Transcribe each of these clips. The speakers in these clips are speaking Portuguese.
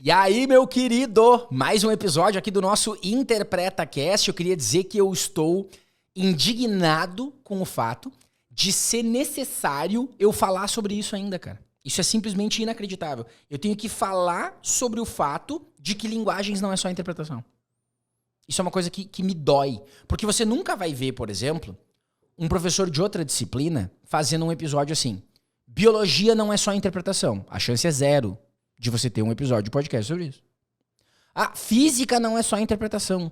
E aí, meu querido, mais um episódio aqui do nosso InterpretaCast. Eu queria dizer que eu estou indignado com o fato de ser necessário eu falar sobre isso ainda, cara. Isso é simplesmente inacreditável. Eu tenho que falar sobre o fato de que linguagens não é só interpretação. Isso é uma coisa que me dói. Porque você nunca vai ver, por exemplo, um professor de outra disciplina fazendo um episódio assim. Biologia não é só interpretação. A chance é zero de você ter um episódio de podcast sobre isso. Ah, física não é só interpretação.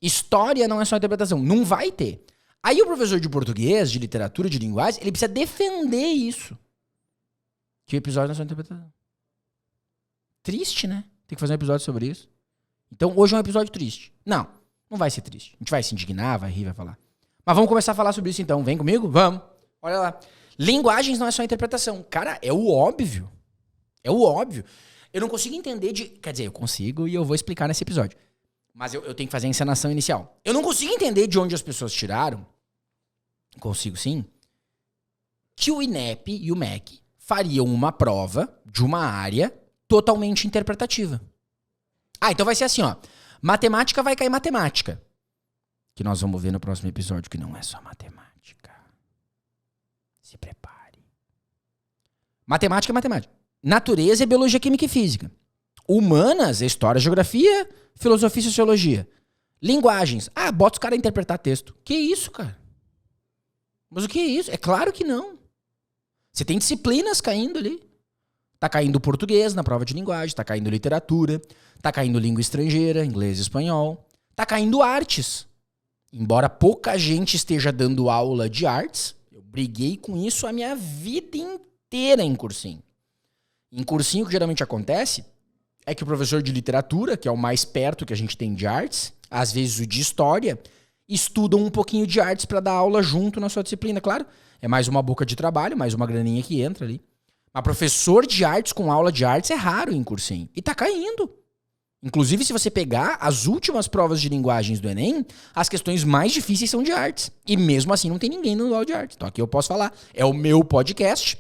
História não é só interpretação. Não vai ter. Aí o professor de português, de literatura, de linguagem, ele precisa defender isso. Que o episódio não é só interpretação. Triste, né? Tem que fazer um episódio sobre isso. Então hoje é um episódio triste. Não vai ser triste. A gente vai se indignar, vai rir, vai falar. Mas vamos começar a falar sobre isso então. Vem comigo? Vamos. Olha lá. Linguagens não é só interpretação. Cara, é o óbvio. É o óbvio. Eu não consigo entender de... Quer dizer, eu consigo e eu vou explicar nesse episódio. Mas eu tenho que fazer a encenação inicial. Eu não consigo entender de onde as pessoas tiraram, consigo sim, que o INEP e o MEC fariam uma prova de uma área totalmente interpretativa. Ah, então vai ser assim, ó. Matemática vai cair matemática. Que nós vamos ver no próximo episódio que não é só matemática. Se prepare. Matemática é matemática. Natureza é biologia, química e física. Humanas é história, geografia, filosofia e sociologia. Linguagens. Ah, bota os caras a interpretar texto. Que isso, cara? Mas o que é isso? É claro que não. Você tem disciplinas caindo ali. Tá caindo português na prova de linguagem, tá caindo literatura, tá caindo língua estrangeira, inglês e espanhol. Tá caindo artes. Embora pouca gente esteja dando aula de artes, eu briguei com isso a minha vida inteira em cursinho. Em cursinho, o que geralmente acontece é que o professor de literatura, que é o mais perto que a gente tem de artes, às vezes o de história, estudam um pouquinho de artes para dar aula junto na sua disciplina. Claro, é mais uma boca de trabalho, mais uma graninha que entra ali. Mas professor de artes com aula de artes é raro em cursinho. E tá caindo. Inclusive, se você pegar as últimas provas de linguagens do Enem, as questões mais difíceis são de artes. E mesmo assim não tem ninguém dando aula de artes. Então aqui eu posso falar. É o meu podcast.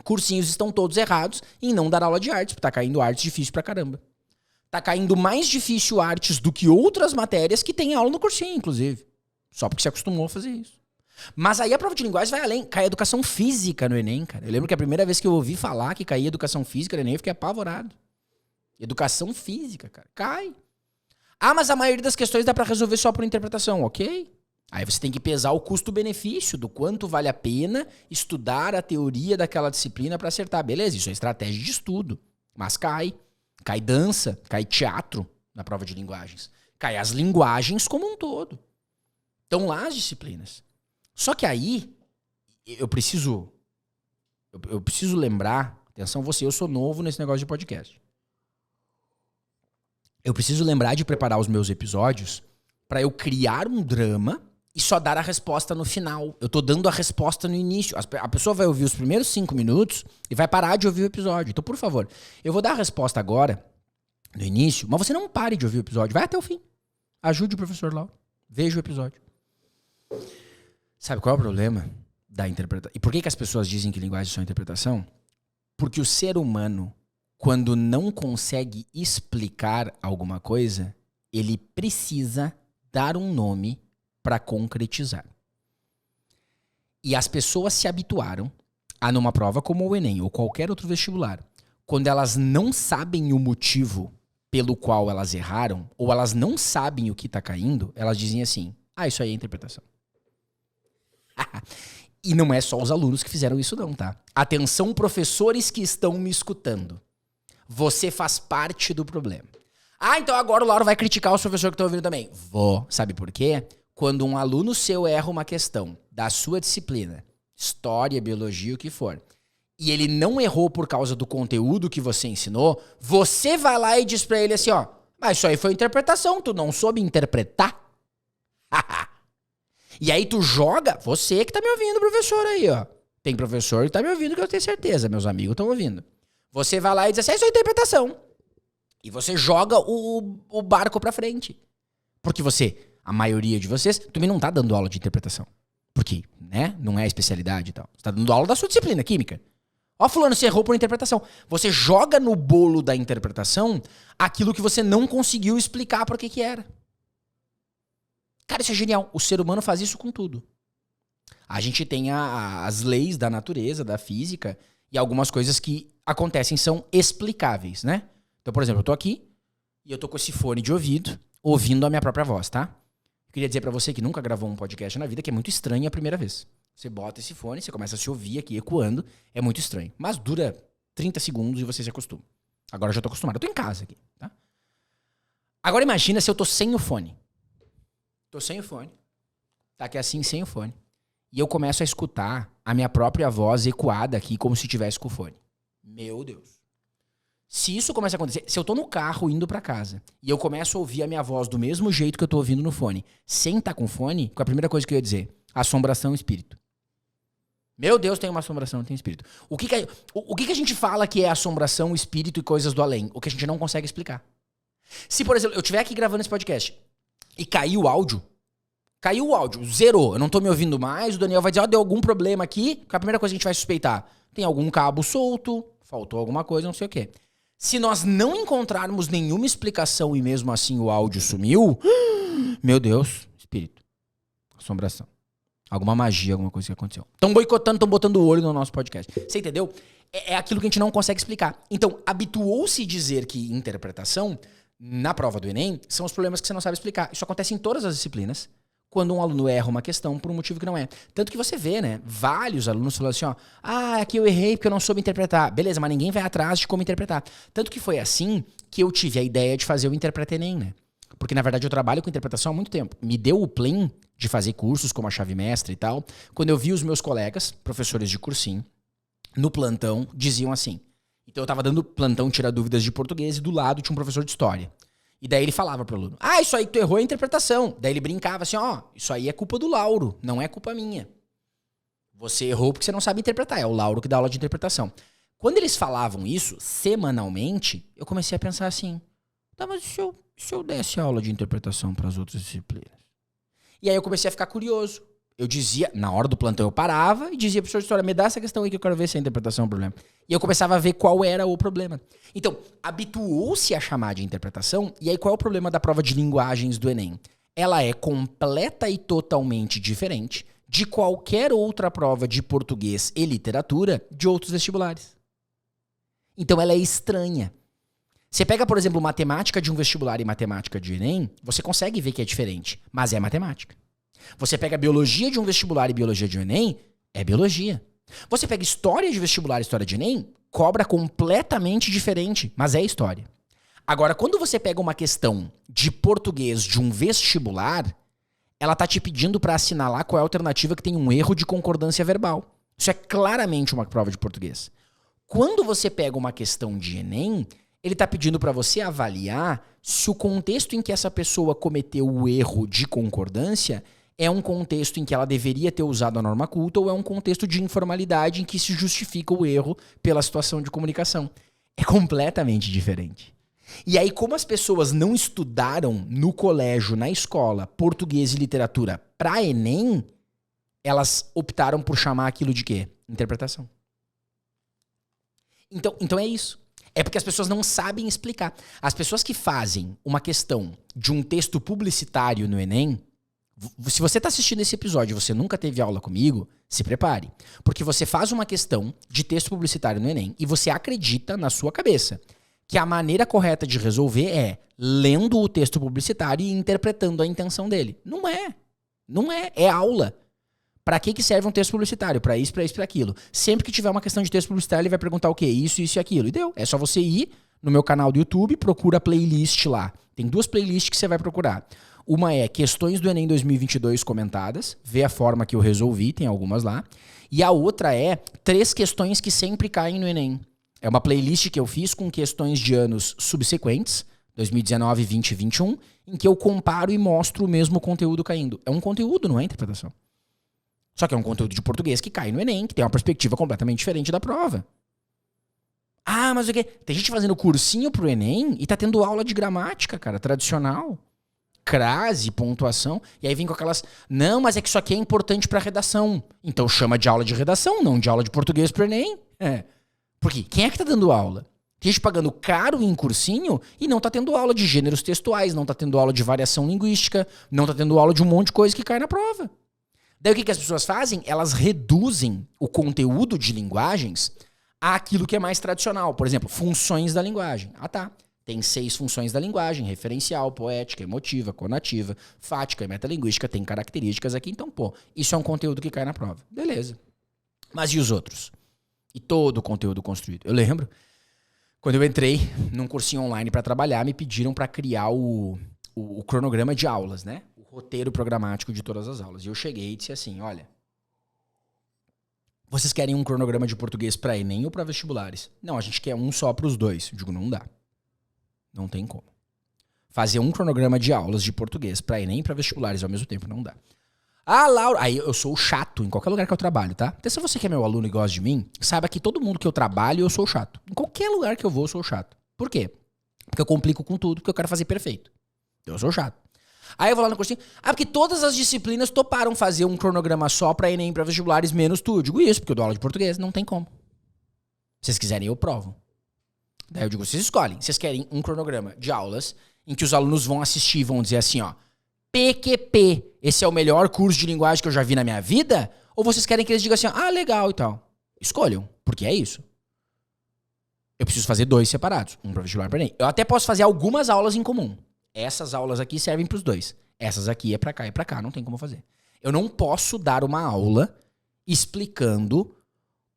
Cursinhos estão todos errados em não dar aula de artes, porque tá caindo artes difícil pra caramba. Tá caindo mais difícil artes do que outras matérias que tem aula no cursinho, inclusive. Só porque se acostumou a fazer isso. Mas aí a prova de linguagem vai além. Cai educação física no Enem, cara. Eu lembro que a primeira vez que eu ouvi falar que caía educação física no Enem, eu fiquei apavorado. Educação física, cara. Cai. Ah, mas a maioria das questões dá pra resolver só por interpretação, ok? Aí você tem que pesar o custo-benefício do quanto vale a pena estudar a teoria daquela disciplina para acertar. Beleza, isso é estratégia de estudo. Mas cai. Cai dança, cai teatro na prova de linguagens. Cai as linguagens como um todo. Estão lá as disciplinas. Só que aí, eu preciso lembrar, atenção você, eu sou novo nesse negócio de podcast. Eu preciso lembrar de preparar os meus episódios para eu criar um drama e só dar a resposta no final. Eu tô dando a resposta no início. A pessoa vai ouvir os primeiros 5 minutos e vai parar de ouvir o episódio. Então, por favor, eu vou dar a resposta agora, no início, mas você não pare de ouvir o episódio. Vai até o fim. Ajude o professor Lauro. Veja o episódio. Sabe qual é o problema da interpretação? E por que as pessoas dizem que linguagem é só interpretação? Porque o ser humano, quando não consegue explicar alguma coisa, ele precisa dar um nome para concretizar. E as pessoas se habituaram a, numa prova como o Enem ou qualquer outro vestibular, quando elas não sabem o motivo pelo qual elas erraram, ou elas não sabem o que está caindo, elas dizem assim, isso aí é interpretação. E não é só os alunos que fizeram isso não, tá? Atenção, professores que estão me escutando. Você faz parte do problema. Então agora o Lauro vai criticar os professores que estão ouvindo também. Vou. Sabe por quê? Quando um aluno seu erra uma questão da sua disciplina, história, biologia, o que for, e ele não errou por causa do conteúdo que você ensinou, você vai lá e diz pra ele assim, mas isso aí foi interpretação, tu não soube interpretar? E aí tu joga, você que tá me ouvindo, professor aí, Tem professor que tá me ouvindo que eu tenho certeza, meus amigos estão ouvindo. Você vai lá e diz assim, isso é interpretação. E você joga o barco pra frente. Porque a maioria de vocês, também não tá dando aula de interpretação. Porque, né, não é a especialidade e tal. Você tá dando aula da sua disciplina, química. Ó, fulano, você errou por interpretação. Você joga no bolo da interpretação aquilo que você não conseguiu explicar por que era. Cara, isso é genial. O ser humano faz isso com tudo. A gente tem as leis da natureza, da física, e algumas coisas que acontecem são explicáveis, né? Então, por exemplo, eu tô aqui e eu tô com esse fone de ouvido, ouvindo a minha própria voz, tá? Eu queria dizer pra você que nunca gravou um podcast na vida que é muito estranho a primeira vez. Você bota esse fone, você começa a se ouvir aqui ecoando, é muito estranho. Mas dura 30 segundos e você se acostuma. Agora eu já tô acostumado, eu tô em casa aqui, tá? Agora imagina se eu tô sem o fone. Tô sem o fone. Tá aqui assim, sem o fone. E eu começo a escutar a minha própria voz ecoada aqui como se tivesse com o fone. Meu Deus. Se isso começa a acontecer, se eu tô no carro indo pra casa e eu começo a ouvir a minha voz do mesmo jeito que eu tô ouvindo no fone, sem estar com fone, qual a primeira coisa que eu ia dizer? Assombração, espírito. Meu Deus, tem uma assombração, tem espírito. O que a gente fala que é assombração, espírito e coisas do além? O que a gente não consegue explicar. Se, por exemplo, eu estiver aqui gravando esse podcast e caiu o áudio, zerou, eu não tô me ouvindo mais, o Daniel vai dizer, deu algum problema aqui, que a primeira coisa que a gente vai suspeitar, tem algum cabo solto, faltou alguma coisa, não sei o quê. Se nós não encontrarmos nenhuma explicação e mesmo assim o áudio sumiu, meu Deus, espírito, assombração. Alguma magia, alguma coisa que aconteceu. Estão boicotando, estão botando o olho no nosso podcast. Você entendeu? É aquilo que a gente não consegue explicar. Então, habituou-se dizer que interpretação, na prova do Enem, são os problemas que você não sabe explicar. Isso acontece em todas as disciplinas, quando um aluno erra uma questão por um motivo que não é. Tanto que você vê, né? Vários alunos falando assim, ó, aqui eu errei porque eu não soube interpretar. Beleza, mas ninguém vai atrás de como interpretar. Tanto que foi assim que eu tive a ideia de fazer o Interpreta Enem, né? Porque, na verdade, eu trabalho com interpretação há muito tempo. Me deu o plim de fazer cursos como a chave mestra e tal, quando eu vi os meus colegas, professores de cursinho, no plantão, diziam assim. Então eu tava dando plantão tirar dúvidas de português e do lado tinha um professor de história. E daí ele falava pro aluno, isso aí que tu errou é a interpretação. Daí ele brincava assim, isso aí é culpa do Lauro, não é culpa minha. Você errou porque você não sabe interpretar, é o Lauro que dá aula de interpretação. Quando eles falavam isso, semanalmente, eu comecei a pensar assim, tá, mas se eu desse aula de interpretação para as outras disciplinas? E aí eu comecei a ficar curioso. Eu dizia, na hora do plantão eu parava e dizia, professor de história, me dá essa questão aí que eu quero ver se a interpretação é um problema. E eu começava a ver qual era o problema. Então, habituou-se a chamar de interpretação, e aí qual é o problema da prova de linguagens do Enem? Ela é completa e totalmente diferente de qualquer outra prova de português e literatura de outros vestibulares. Então ela é estranha. Você pega, por exemplo, matemática de um vestibular e matemática de Enem, você consegue ver que é diferente, mas é matemática. Você pega biologia de um vestibular e biologia de um Enem, é biologia. Você pega história de vestibular e história de Enem, cobra completamente diferente, mas é história. Agora, quando você pega uma questão de português de um vestibular, ela tá te pedindo para assinalar qual é a alternativa que tem um erro de concordância verbal. Isso é claramente uma prova de português. Quando você pega uma questão de Enem, ele tá pedindo para você avaliar se o contexto em que essa pessoa cometeu o erro de concordância é um contexto em que ela deveria ter usado a norma culta ou é um contexto de informalidade em que se justifica o erro pela situação de comunicação. É completamente diferente. E aí, como as pessoas não estudaram no colégio, na escola, português e literatura para Enem, elas optaram por chamar aquilo de quê? Interpretação. Então é isso. É porque as pessoas não sabem explicar. As pessoas que fazem uma questão de um texto publicitário no Enem, se você está assistindo esse episódio e você nunca teve aula comigo, se prepare. Porque você faz uma questão de texto publicitário no Enem e você acredita na sua cabeça que a maneira correta de resolver é lendo o texto publicitário e interpretando a intenção dele. Não é. Não é. É aula. Para que serve um texto publicitário? Para isso, para aquilo. Sempre que tiver uma questão de texto publicitário, ele vai perguntar o quê? Isso e aquilo. E deu. É só você ir no meu canal do YouTube, procura a playlist lá. Tem 2 playlists que você vai procurar. Uma é questões do Enem 2022 comentadas, vê a forma que eu resolvi, tem algumas lá. E a outra é 3 questões que sempre caem no Enem. É uma playlist que eu fiz com questões de anos subsequentes, 2019, 20 e 21, em que eu comparo e mostro o mesmo conteúdo caindo. É um conteúdo, não é interpretação. Só que é um conteúdo de português que cai no Enem, que tem uma perspectiva completamente diferente da prova. Mas o quê? Tem gente fazendo cursinho pro Enem e tá tendo aula de gramática, cara, tradicional. Crase, pontuação. E aí vem com aquelas... Não, mas é que isso aqui é importante pra redação. Então chama de aula de redação, não de aula de português pro Enem. Por quê? Quem é que tá dando aula? Tem gente pagando caro em cursinho e não tá tendo aula de gêneros textuais, não tá tendo aula de variação linguística, não tá tendo aula de um monte de coisa que cai na prova. Daí o que as pessoas fazem? Elas reduzem o conteúdo de linguagens àquilo que é mais tradicional. Por exemplo, funções da linguagem. Ah, tá. Tem 6 funções da linguagem: referencial, poética, emotiva, conativa, fática e metalinguística. Tem características aqui. Então, isso é um conteúdo que cai na prova. Beleza. Mas e os outros? E todo o conteúdo construído? Eu lembro, quando eu entrei num cursinho online para trabalhar, me pediram para criar o cronograma de aulas, né? O roteiro programático de todas as aulas. E eu cheguei e disse assim, olha, vocês querem um cronograma de português para Enem ou para vestibulares? Não, a gente quer um só para os dois. Eu digo, não dá. Não tem como. Fazer um cronograma de aulas de português para Enem e para vestibulares ao mesmo tempo, não dá. Ah, Laura... Aí eu sou chato em qualquer lugar que eu trabalho, tá? Então se você que é meu aluno e gosta de mim, saiba que todo mundo que eu trabalho, eu sou chato. Em qualquer lugar que eu vou, eu sou chato. Por quê? Porque eu complico com tudo, porque eu quero fazer perfeito. Então eu sou chato. Aí eu vou lá no cursinho. Ah, porque todas as disciplinas toparam fazer um cronograma só pra Enem, pra vestibulares, menos tu. Eu digo isso, porque eu dou aula de português. Não tem como. Se vocês quiserem, eu provo. Daí eu digo, vocês escolhem. Vocês querem um cronograma de aulas em que os alunos vão assistir e vão dizer assim, ó, PQP, esse é o melhor curso de linguagem que eu já vi na minha vida? Ou vocês querem que eles digam assim, ah, legal e tal? Escolham, porque é isso. Eu preciso fazer 2 separados, um para vestibular e para Enem. Eu até posso fazer algumas aulas em comum. Essas aulas aqui servem para os dois. Essas aqui é para cá e para cá, não tem como fazer. Eu não posso dar uma aula explicando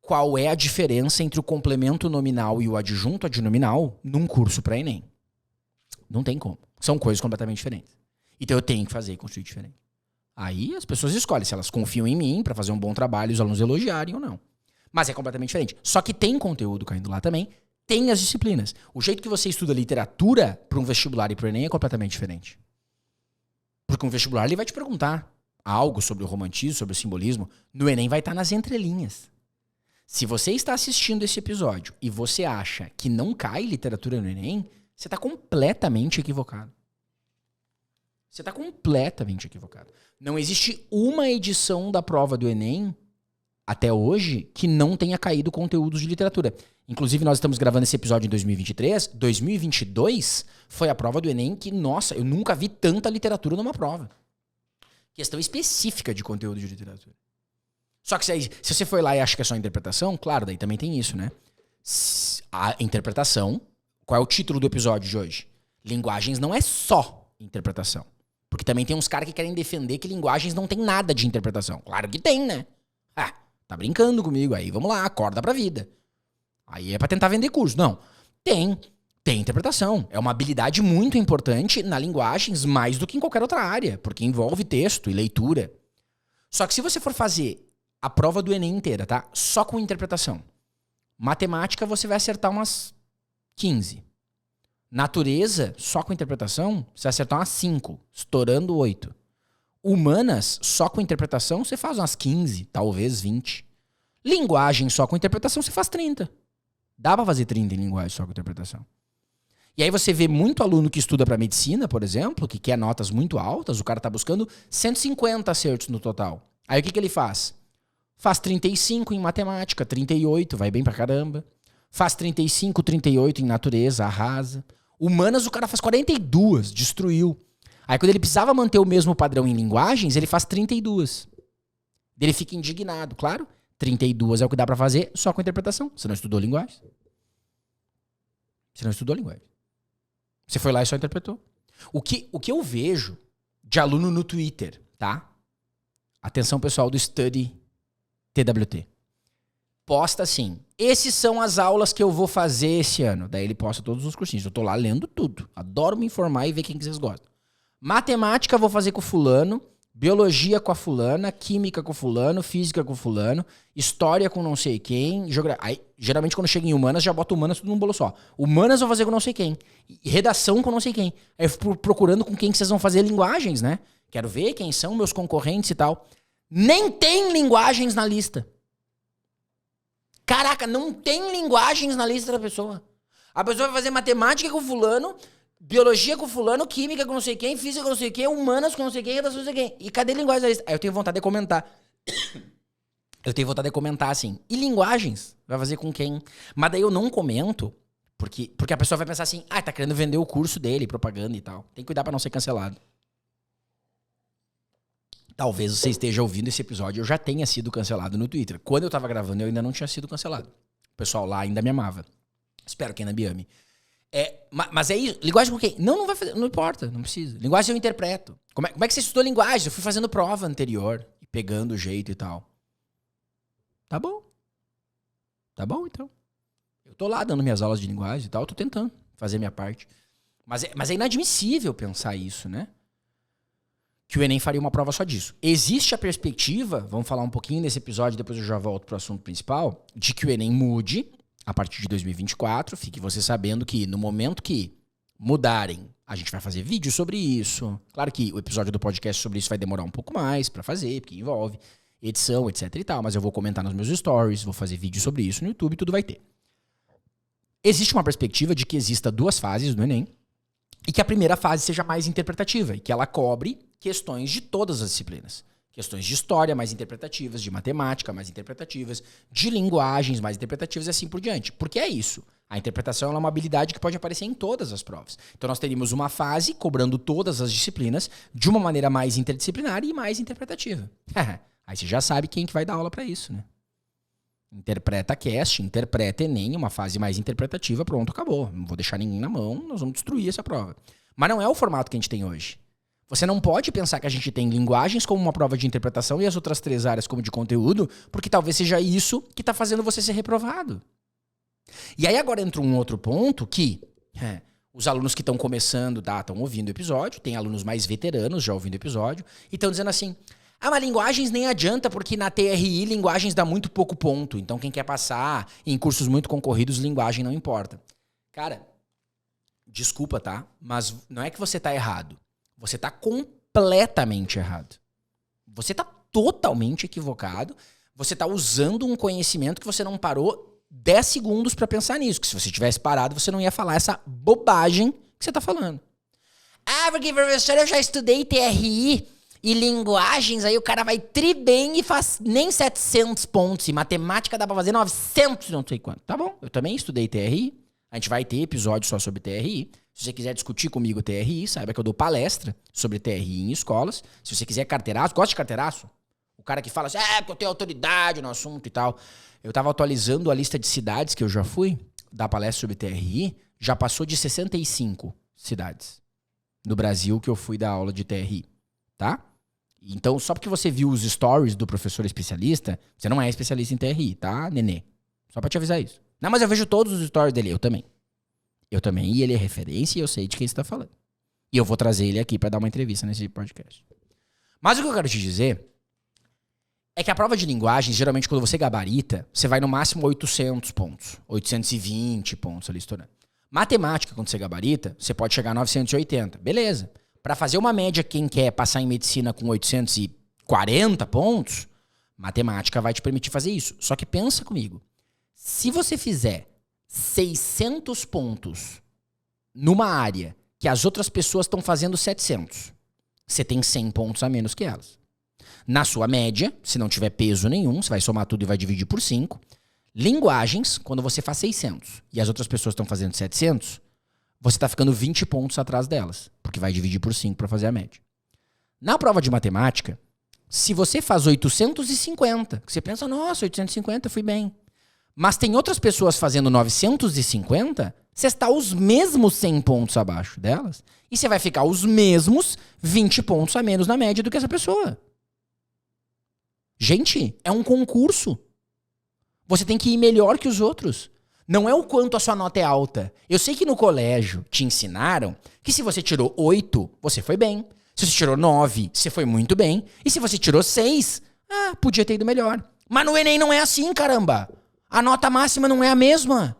qual é a diferença entre o complemento nominal e o adjunto adnominal num curso para Enem. Não tem como. São coisas completamente diferentes. Então eu tenho que fazer e construir diferente. Aí as pessoas escolhem se elas confiam em mim para fazer um bom trabalho e os alunos elogiarem ou não. Mas é completamente diferente. Só que tem conteúdo caindo lá também, tem as disciplinas. O jeito que você estuda literatura para um vestibular e para o Enem é completamente diferente. Porque um vestibular ele vai te perguntar algo sobre o romantismo, sobre o simbolismo. No Enem vai estar nas entrelinhas. Se você está assistindo esse episódio e você acha que não cai literatura no Enem, você está completamente equivocado. Você está completamente equivocado. Não existe uma edição da prova do Enem, até hoje, que não tenha caído conteúdos de literatura. Inclusive, nós estamos gravando esse episódio em 2023. 2022 foi a prova do Enem que, nossa, eu nunca vi tanta literatura numa prova. Questão específica de conteúdo de literatura. Só que se você foi lá e acha que é só interpretação, claro, daí também tem isso, né? A interpretação, qual é o título do episódio de hoje? Linguagens não é só interpretação. Porque também tem uns caras que querem defender que linguagens não tem nada de interpretação. Claro que tem, né? Ah, tá brincando comigo. Aí vamos lá, acorda pra vida. Aí é pra tentar vender curso. Não, tem interpretação. É uma habilidade muito importante na linguagens, mais do que em qualquer outra área. Porque envolve texto e leitura. Só que se você for fazer a prova do Enem inteira, tá? Só com interpretação. Matemática você vai acertar umas 15. Natureza, só com interpretação, você vai acertar umas 5, estourando 8. Humanas, só com interpretação, você faz umas 15, talvez 20. Linguagem, só com interpretação, você faz 30. Dá pra fazer 30 em linguagem só com interpretação. E aí você vê muito aluno que estuda pra medicina, por exemplo, que quer notas muito altas, o cara tá buscando 150 acertos no total. Aí o que ele faz? Faz 35 em matemática, 38, vai bem pra caramba. Faz 35, 38 em natureza, arrasa. Humanas, o cara faz 42, destruiu. Aí quando ele precisava manter o mesmo padrão em linguagens, ele faz 32. Ele fica indignado, claro. 32 é o que dá pra fazer só com interpretação. Você não estudou linguagem. Você não estudou linguagem. Você foi lá e só interpretou. O que eu vejo de aluno no Twitter, tá? Atenção, pessoal do Study TWT. Posta assim, esses são as aulas que eu vou fazer esse ano. Daí ele posta todos os cursinhos. Eu tô lá lendo tudo. Adoro me informar e ver quem que vocês gostam. Matemática vou fazer com fulano, biologia com a fulana, química com fulano, física com fulano, história com não sei quem, aí, geralmente quando chega em humanas, já bota humanas tudo num bolo só. Humanas vou fazer com não sei quem, redação com não sei quem. Aí eu fico procurando com quem que vocês vão fazer linguagens, né? Quero ver quem são meus concorrentes e tal. Nem tem linguagens na lista. Caraca, não tem linguagens na lista da pessoa. A pessoa vai fazer matemática com fulano, biologia com fulano, química com não sei quem, física com não sei quem, humanas com não sei quem, redação com não sei quem. E cadê linguagem na lista? Aí eu tenho vontade de comentar. eu tenho vontade de comentar assim, e linguagens? Vai fazer com quem? Mas daí eu não comento, porque a pessoa vai pensar assim, tá querendo vender o curso dele, propaganda e tal. Tem que cuidar pra não ser cancelado. Talvez você esteja ouvindo esse episódio, eu já tenha sido cancelado no Twitter. Quando eu tava gravando, eu ainda não tinha sido cancelado. O pessoal lá ainda me amava. Espero que ainda me ame. Mas é isso. Linguagem com quem? Não vai fazer. Não importa, não precisa. Linguagem eu interpreto. Como é que você estudou linguagem? Eu fui fazendo prova anterior, e pegando o jeito e tal. Tá bom. Tá bom, então. Eu tô lá dando minhas aulas de linguagem e tal, eu tô tentando fazer minha parte. Mas é inadmissível pensar isso, né? Que o Enem faria uma prova só disso. Existe a perspectiva, vamos falar um pouquinho nesse episódio, depois eu já volto pro assunto principal, de que o Enem mude a partir de 2024. Fique você sabendo que no momento que mudarem, a gente vai fazer vídeo sobre isso. Claro que o episódio do podcast sobre isso vai demorar um pouco mais pra fazer, porque envolve edição, etc e tal, mas eu vou comentar nos meus stories, vou fazer vídeo sobre isso no YouTube, tudo vai ter. Existe uma perspectiva de que exista 2 fases no Enem e que a primeira fase seja mais interpretativa e que ela cobre questões de todas as disciplinas. Questões de história mais interpretativas, de matemática mais interpretativas, de linguagens mais interpretativas e assim por diante. Porque é isso. A interpretação é uma habilidade que pode aparecer em todas as provas. Então nós teríamos uma fase cobrando todas as disciplinas de uma maneira mais interdisciplinar e mais interpretativa. Aí você já sabe quem que vai dar aula pra isso, né? Interpreta cast, interpreta Enem, uma fase mais interpretativa, pronto, acabou. Não vou deixar ninguém na mão, nós vamos destruir essa prova. Mas não é o formato que a gente tem hoje. Você não pode pensar que a gente tem linguagens como uma prova de interpretação e as outras 3 áreas como de conteúdo, porque talvez seja isso que está fazendo você ser reprovado. E aí agora entra um outro ponto que os alunos que estão começando, estão ouvindo o episódio, tem alunos mais veteranos já ouvindo o episódio, e estão dizendo assim, mas linguagens nem adianta, porque na TRI linguagens dá muito pouco ponto. Então quem quer passar em cursos muito concorridos, linguagem não importa. Cara, desculpa, tá? Mas não é que você tá errado. Você tá completamente errado. Você tá totalmente equivocado. Você tá usando um conhecimento que você não parou 10 segundos pra pensar nisso. Que se você tivesse parado, você não ia falar essa bobagem que você tá falando. Porque professor, eu já estudei TRI e linguagens, aí o cara vai tri bem e faz nem 700 pontos. E matemática dá pra fazer 900, não sei quanto. Tá bom, eu também estudei TRI. A gente vai ter episódio só sobre TRI. Se você quiser discutir comigo TRI, saiba que eu dou palestra sobre TRI em escolas. Se você quiser carteiraço, gosta de carteiraço? O cara que fala assim, porque eu tenho autoridade no assunto e tal. Eu tava atualizando a lista de cidades que eu já fui dar palestra sobre TRI. Já passou de 65 cidades no Brasil que eu fui dar aula de TRI, tá? Então, só porque você viu os stories do professor especialista, você não é especialista em TRI, tá, nenê? Só pra te avisar isso. Não, mas eu vejo todos os stories dele. Eu também. E ele é referência e eu sei de quem você tá falando. E eu vou trazer ele aqui pra dar uma entrevista nesse podcast. Mas o que eu quero te dizer é que a prova de linguagem, geralmente quando você gabarita, você vai no máximo 800 pontos. 820 pontos ali estourando. Matemática, quando você gabarita, você pode chegar a 980. Beleza. Para fazer uma média, quem quer passar em medicina com 840 pontos, matemática vai te permitir fazer isso. Só que pensa comigo. Se você fizer 600 pontos numa área que as outras pessoas estão fazendo 700, você tem 100 pontos a menos que elas. Na sua média, se não tiver peso nenhum, você vai somar tudo e vai dividir por 5. Linguagens, quando você faz 600 e as outras pessoas estão fazendo 700, você está ficando 20 pontos atrás delas, porque vai dividir por 5 para fazer a média. Na prova de matemática, se você faz 850, você pensa, nossa, 850, fui bem. Mas tem outras pessoas fazendo 950, você está os mesmos 100 pontos abaixo delas, e você vai ficar os mesmos 20 pontos a menos na média do que essa pessoa. Gente, é um concurso. Você tem que ir melhor que os outros. Não é o quanto a sua nota é alta. Eu sei que no colégio te ensinaram que se você tirou 8, você foi bem. Se você tirou 9, você foi muito bem. E se você tirou 6, podia ter ido melhor. Mas no Enem não é assim, caramba. A nota máxima não é a mesma.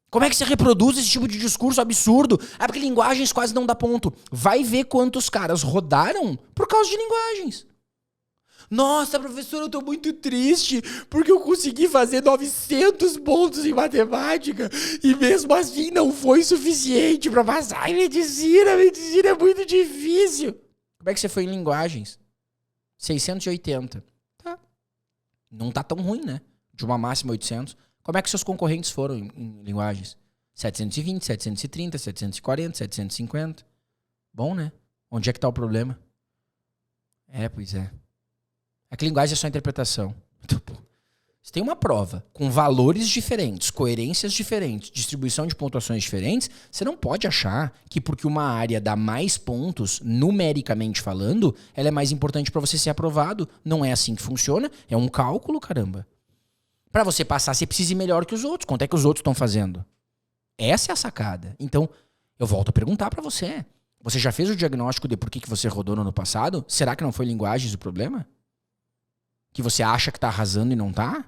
Como é que você reproduz esse tipo de discurso absurdo? Porque linguagens quase não dá ponto. Vai ver quantos caras rodaram por causa de linguagens. Nossa, professor, eu tô muito triste porque eu consegui fazer 900 pontos em matemática e mesmo assim não foi suficiente pra passar em medicina. Medicina é muito difícil. Como é que você foi em linguagens? 680. Tá. Não tá tão ruim, né? De uma máxima 800. Como é que seus concorrentes foram em linguagens? 720, 730, 740, 750. Bom, né? Onde é que tá o problema? Pois é. É que linguagem é só interpretação. Então, pô, você tem uma prova com valores diferentes, coerências diferentes, distribuição de pontuações diferentes, você não pode achar que porque uma área dá mais pontos, numericamente falando, ela é mais importante para você ser aprovado. Não é assim que funciona. É um cálculo, caramba. Para você passar, você precisa ir melhor que os outros. Quanto é que os outros estão fazendo? Essa é a sacada. Então, eu volto a perguntar para você. Você já fez o diagnóstico de por que você rodou no ano passado? Será que não foi linguagens o problema? Que você acha que tá arrasando e não tá?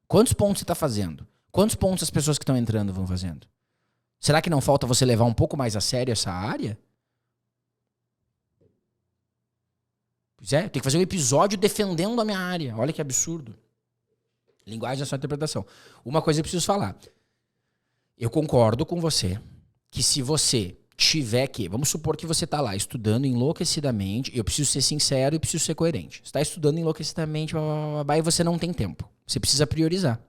Quantos pontos você tá fazendo? Quantos pontos as pessoas que estão entrando vão fazendo? Será que não falta você levar um pouco mais a sério essa área? Pois é, eu tenho que fazer um episódio defendendo a minha área. Olha que absurdo. Linguagem é só interpretação. Uma coisa eu preciso falar. Eu concordo com você que se você tiver que... Vamos supor que você tá lá estudando enlouquecidamente. Eu preciso ser sincero e preciso ser coerente. Você tá estudando enlouquecidamente e você não tem tempo. Você precisa priorizar.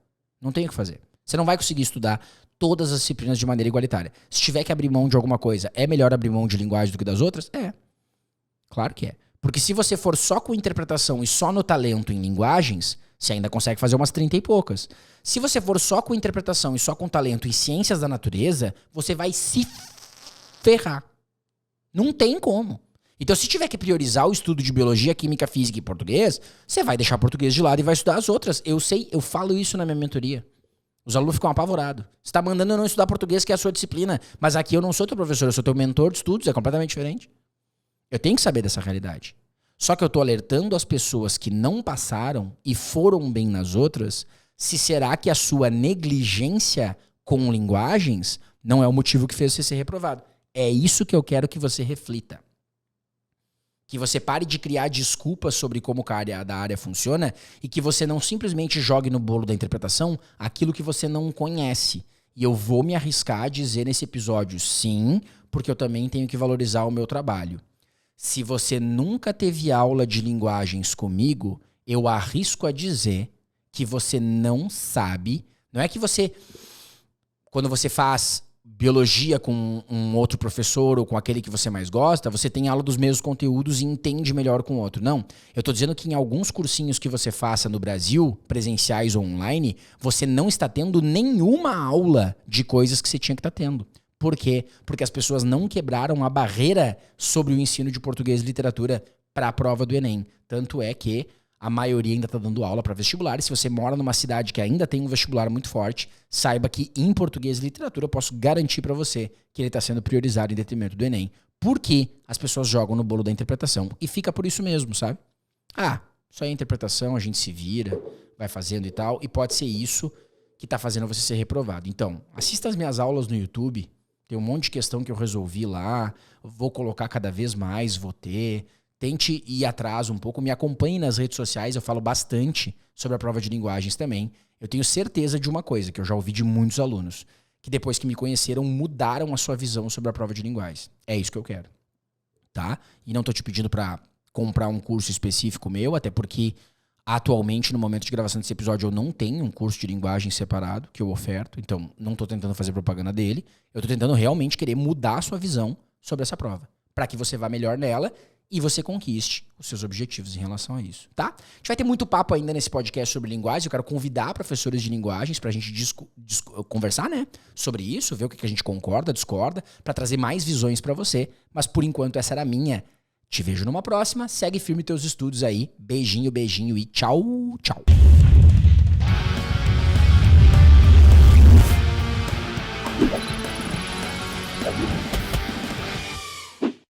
Não tem o que fazer. Você não vai conseguir estudar todas as disciplinas de maneira igualitária. Se tiver que abrir mão de alguma coisa, é melhor abrir mão de linguagem do que das outras? É. Claro que é. Porque se você for só com interpretação e só no talento em linguagens, você ainda consegue fazer umas 30 e poucas. Se você for só com interpretação e só com talento em ciências da natureza, você vai se ferrar. Não tem como. Então, se tiver que priorizar o estudo de biologia, química, física e português, você vai deixar português de lado e vai estudar as outras. Eu sei, eu falo isso na minha mentoria. Os alunos ficam apavorados. Você está mandando eu não estudar português, que é a sua disciplina. Mas aqui eu não sou teu professor, eu sou teu mentor de estudos, é completamente diferente. Eu tenho que saber dessa realidade. Só que eu tô alertando as pessoas que não passaram e foram bem nas outras, se será que a sua negligência com linguagens não é o motivo que fez você ser reprovado. É isso que eu quero que você reflita. Que você pare de criar desculpas sobre como a área funciona e que você não simplesmente jogue no bolo da interpretação aquilo que você não conhece. E eu vou me arriscar a dizer nesse episódio sim, porque eu também tenho que valorizar o meu trabalho. Se você nunca teve aula de linguagens comigo, eu arrisco a dizer que você não sabe. Não é que você, quando você faz biologia com um outro professor ou com aquele que você mais gosta, você tem aula dos mesmos conteúdos e entende melhor com o outro. Não, eu tô dizendo que em alguns cursinhos que você faça no Brasil, presenciais ou online, você não está tendo nenhuma aula de coisas que você tinha que estar tendo. Por quê? Porque as pessoas não quebraram a barreira sobre o ensino de português e literatura para a prova do Enem. Tanto é que a maioria ainda está dando aula para vestibular. E se você mora numa cidade que ainda tem um vestibular muito forte, saiba que em português e literatura eu posso garantir para você que ele está sendo priorizado em detrimento do Enem. Porque as pessoas jogam no bolo da interpretação. E fica por isso mesmo, sabe? Só é interpretação, a gente se vira, vai fazendo e tal. E pode ser isso que está fazendo você ser reprovado. Então, assista as minhas aulas no YouTube. Tem um monte de questão que eu resolvi lá. Vou colocar cada vez mais, vou ter. Tente ir atrás um pouco. Me acompanhe nas redes sociais. Eu falo bastante sobre a prova de linguagens também. Eu tenho certeza de uma coisa, que eu já ouvi de muitos alunos, que depois que me conheceram, mudaram a sua visão sobre a prova de linguagens. É isso que eu quero. Tá? E não tô te pedindo para comprar um curso específico meu, até porque atualmente, no momento de gravação desse episódio, eu não tenho um curso de linguagem separado que eu oferto. Então, não tô tentando fazer propaganda dele. Eu tô tentando realmente querer mudar a sua visão sobre essa prova, para que você vá melhor nela e você conquiste os seus objetivos em relação a isso, tá? A gente vai ter muito papo ainda nesse podcast sobre linguagem. Eu quero convidar professores de linguagens pra gente conversar, né? Sobre isso, ver o que a gente concorda, discorda, pra trazer mais visões pra você. Mas por enquanto essa era a minha. Te vejo numa próxima. Segue firme teus estudos aí. Beijinho, beijinho e tchau, tchau.